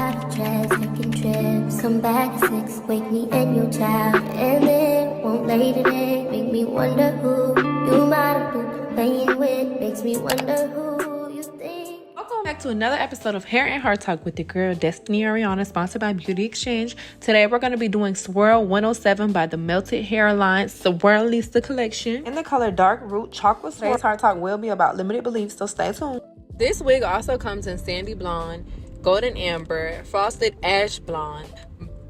private jets, taking trips. Come back at 6, wake me and your child. And then won't lay today, make me wonder who you might have been playing with. Makes me wonder who you think. Welcome back to another episode of Hair and Heart Talk with your girl Destiney.Arianna, sponsored by BeautyExchange. Today we're going to be doing Swirl 107 by the Melted Hairline Swirlista collection in the color Dark Root Chocolate. Today's Heart Talk will be about limited beliefs, so stay tuned. This wig also comes in sandy blonde, golden amber, frosted ash blonde,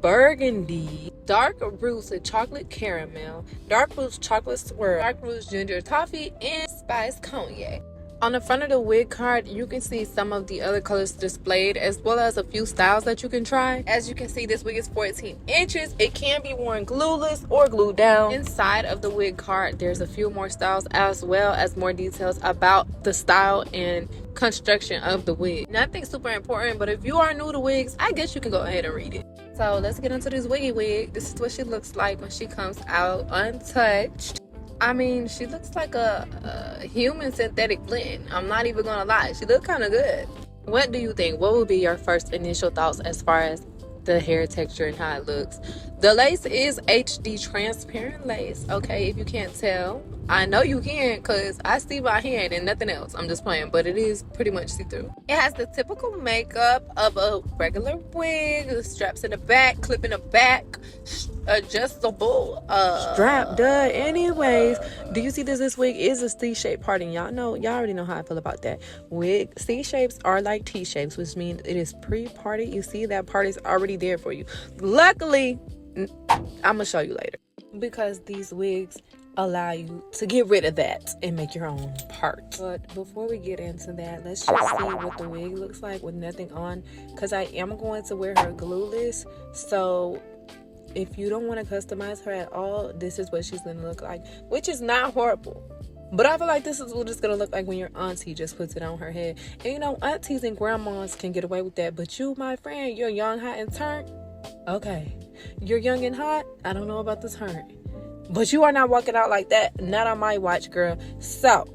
burgundy, dark roots of chocolate caramel, dark roots chocolate swirl, dark roots ginger toffee, and spice cognac. On the front of the wig card, you can see some of the other colors displayed, as well as a few styles that you can try. As you can see, this wig is 14 inches. It can be worn glueless or glued down. Inside of the wig card, there's a few more styles, as well as more details about the style and construction of the wig. Nothing super important, but if you are new to wigs, I guess you can go ahead and read it. So let's get into this wiggy wig. This is what she looks like when she comes out untouched. I mean, she looks like a human synthetic blend. I'm not even gonna lie. She looks kind of good. What do you think? What would be your first initial thoughts as far as the hair texture and how it looks? The lace is HD transparent lace. Okay, if you can't tell. I know you can, because I see my hand and nothing else. I'm just playing, but it is pretty much see-through. It has the typical makeup of a regular wig. The straps in the back, clip in the back, adjustable strap. Anyways, do you see this wig is a C-shaped part, and y'all already know how I feel about that. Wig C-shapes are like T-shapes, which means it is pre-parted. You see, that part is already there for you. Luckily, I'm gonna show you later, because these wigs allow you to get rid of that and make your own part. But before we get into that, let's just see what the wig looks like with nothing on, because I am going to wear her glueless. So if you don't want to customize her at all, this is what she's gonna look like, which is not horrible. But I feel like this is what it's gonna look like when your auntie just puts it on her head. And you know, aunties and grandmas can get away with that, but you, my friend, you're young, hot, and turned. Okay, you're young and hot. I don't know about the turn, but you are not walking out like that. Not on my watch, girl. So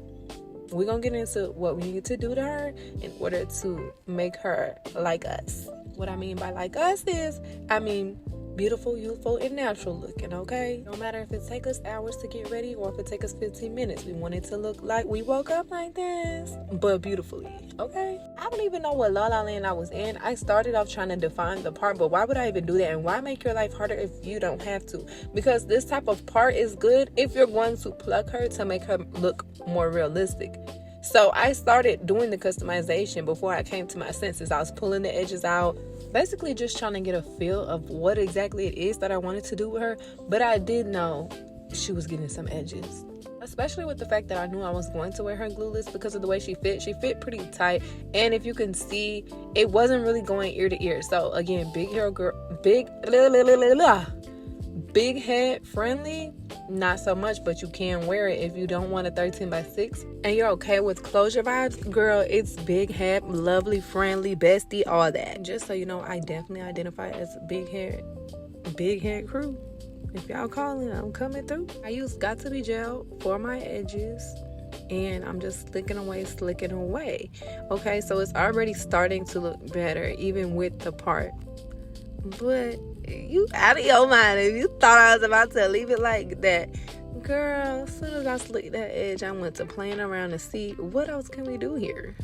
we're gonna get into what we need to do to her in order to make her like us. What I mean by like us is, I mean beautiful, youthful, and natural looking, okay? No matter if it takes us hours to get ready or if it takes us 15 minutes. We want it to look like we woke up like this, but beautifully, okay? I don't even know what La La Land I was in. I started off trying to define the part, but why would I even do that? And why make your life harder if you don't have to? Because this type of part is good if you're going to pluck her to make her look more realistic. So I started doing the customization before I came to my senses. I was pulling the edges out, basically just trying to get a feel of what exactly it is that I wanted to do with her. But I did know she was getting some edges, especially with the fact that I knew I was going to wear her glueless because of the way she fit. She fit pretty tight, and if you can see, it wasn't really going ear to ear. So again, big hair girl, big head friendly, not so much, but you can wear it if you don't want a 13x6 and you're okay with closure vibes. Girl, it's big head, lovely, friendly, bestie, all that. Just so you know, I definitely identify as big hair crew. If y'all calling, I'm coming through. I use Got2b Gel for my edges, and I'm just slicking away. Okay, so it's already starting to look better even with the part. But you out of your mind if you thought I was about to leave it like that. Girl, as soon as I slicked that edge, I went to playing around to see what else can we do here.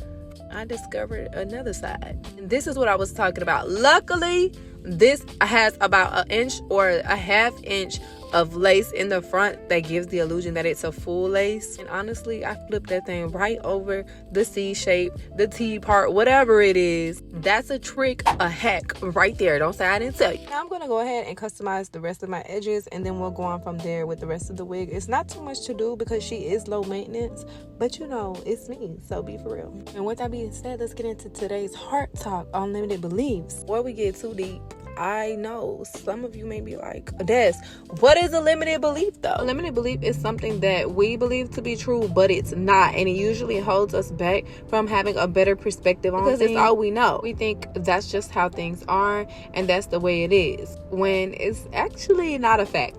I discovered another side. And this is what I was talking about. Luckily, this has about an inch or a half inch of lace in the front that gives the illusion that it's a full lace. And honestly, I flipped that thing right over the C shape, the T part, whatever it is. That's a trick, a hack right there. Don't say I didn't tell you. Now I'm gonna go ahead and customize the rest of my edges, and then we'll go on from there with the rest of the wig. It's not too much to do because she is low maintenance, but you know, it's me, so be for real. And with that being said, let's get into today's heart talk on limited beliefs. Before we get too deep, I know some of you may be like, Des, what is a limited belief though? A limited belief is something that we believe to be true, but it's not. And it usually holds us back from having a better perspective on things. Because it's all we know. We think that's just how things are and that's the way it is, when it's actually not a fact.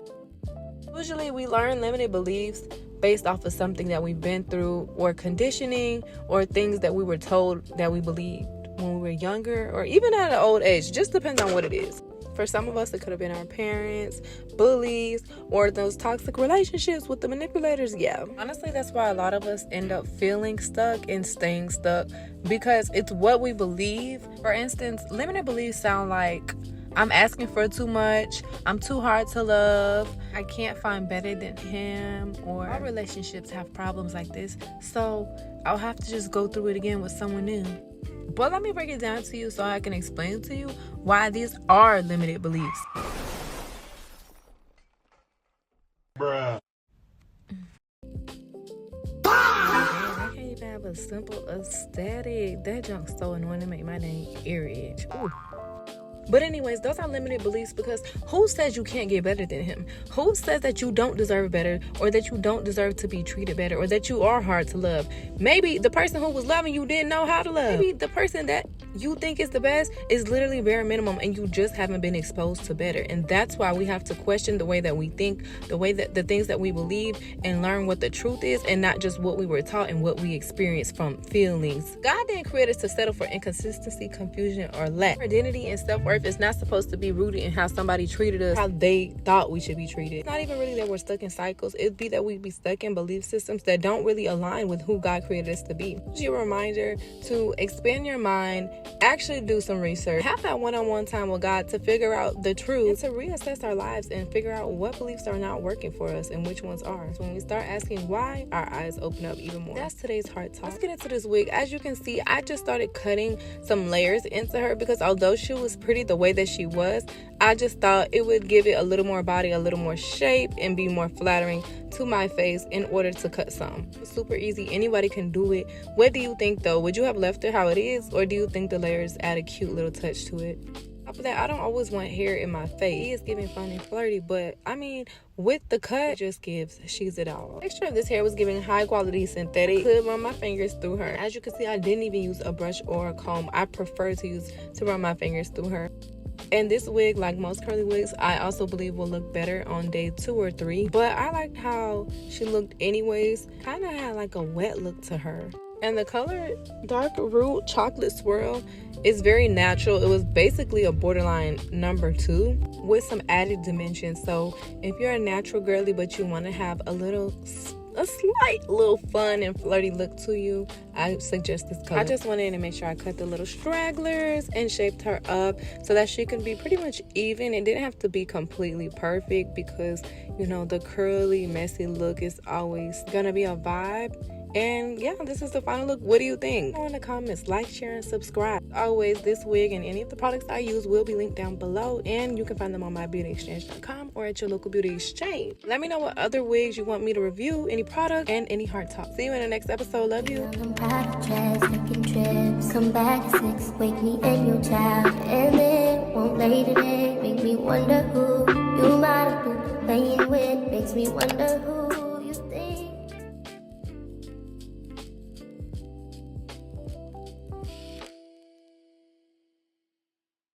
Usually we learn limited beliefs based off of something that we've been through, or conditioning, or things that we were told that we believed when we were younger, or even at an old age. Just depends on what it is. For some of us, it could have been our parents, bullies, or those toxic relationships with the manipulators. Yeah. Honestly, that's why a lot of us end up feeling stuck and staying stuck, because it's what we believe. For instance, limited beliefs sound like, I'm asking for too much, I'm too hard to love, I can't find better than him, or our relationships have problems like this, so I'll have to just go through it again with someone new. But let me break it down to you so I can explain to you why these are limited beliefs. Bruh. I can't even have a simple aesthetic. That junk's so annoying to make my name ear itch. Ooh. But anyways, those are limited beliefs, because who says you can't get better than him? Who says that you don't deserve better, or that you don't deserve to be treated better, or that you are hard to love? Maybe the person who was loving you didn't know how to love. Maybe the person that you think is the best is literally bare minimum, and you just haven't been exposed to better. And that's why we have to question the way that we think, the way that the things that we believe, and learn what the truth is, and not just what we were taught and what we experienced from feelings. God didn't create us to settle for inconsistency, confusion, or lack. Our identity and self-worth is not supposed to be rooted in how somebody treated us, how they thought we should be treated. It's not even really that we're stuck in cycles. It'd be that we be stuck in belief systems that don't really align with who God created us to be. It's your reminder to expand your mind, actually do some research, have that one-on-one time with God to figure out the truth, and to reassess our lives and figure out what beliefs are not working for us and which ones are. So when we start asking why, our eyes open up even more. That's today's heart talk. Let's get into this wig. As you can see, I just started cutting some layers into her, because although she was pretty the way that she was, I just thought it would give it a little more body, a little more shape, and be more flattering to my face in order to cut some. It's super easy. Anybody can do it. What do you think though? Would you have left it how it is, or do you think the layers add a cute little touch to it? After that, I don't always want hair in my face. It is giving fun and flirty, but I mean, with the cut, it just gives she's it all. Texture of this hair was giving high quality synthetic. I could run my fingers through her. As you can see, I didn't even use a brush or a comb. I prefer to run my fingers through her. And this wig, like most curly wigs, I also believe will look better on day 2 or 3. But I liked how she looked anyways. Kind of had like a wet look to her. And the color Dark Root Chocolate Swirl is very natural. It was basically a borderline number 2 with some added dimension. So if you're a natural girly but you want to have a slight little fun and flirty look to you, I suggest this color. I just went in and made sure I cut the little stragglers and shaped her up so that she could be pretty much even. It didn't have to be completely perfect, because you know the curly messy look is always gonna be a vibe. And yeah, this is the final look. What do you think? In the comments, like, share, and subscribe. Always, this wig and any of the products I use will be linked down below, and you can find them on my BeautyExchange.com or at your local beauty exchange. Let me know what other wigs you want me to review, any product, and any heart talk. See you in the next episode. Love you. On private jets, taking trips. Come back at 6, wake me and your child, and then won't lay today. Make me wonder who you might have been playing with. Makes me wonder who.